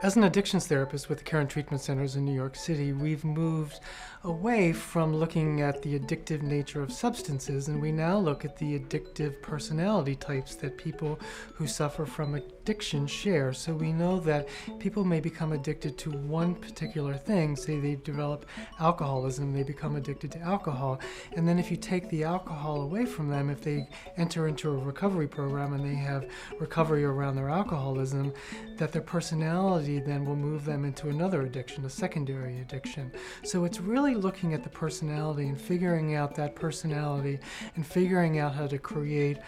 As an addictions therapist with the Care and Treatment Centers in New York City, we've moved away from looking at the addictive nature of substances, and we now look at the addictive personality types that people who suffer from addiction share. So we know that people may become addicted to one particular thing. Say they develop alcoholism, they become addicted to alcohol, and then if you take the alcohol away from them, if they enter into a recovery program and they have recovery around their alcoholism, that their personality then will move them into another addiction, a secondary addiction. So it's really looking at the personality and figuring out that personality and figuring out how to create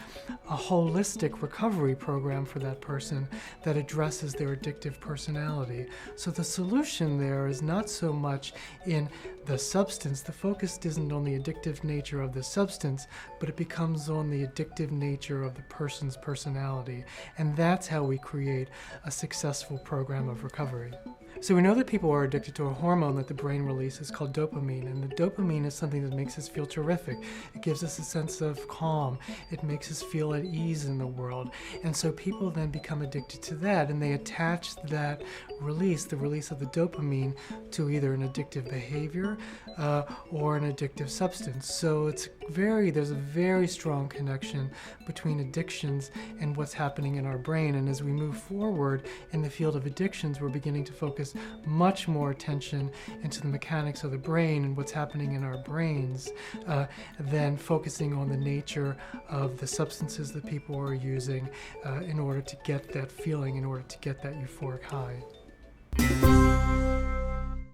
a holistic recovery program for that person that addresses their addictive personality. So the solution there is not so much in the substance. The focus isn't on the addictive nature of the substance, but it becomes on the addictive nature of the person's personality. And that's how we create a successful program of recovery. So we know that people are addicted to a hormone that the brain releases called dopamine, and the dopamine is something that makes us feel terrific. It gives us a sense of calm. It makes us feel at ease in the world. And so people then become addicted to that, and they attach that release, the release of the dopamine, to either an addictive behavior or an addictive substance. So there's a very strong connection between addictions and what's happening in our brain. And as we move forward in the field of addictions, we're beginning to focus much more attention into the mechanics of the brain and what's happening in our brains than focusing on the nature of the substances that people are using in order to get that feeling, in order to get that euphoric high.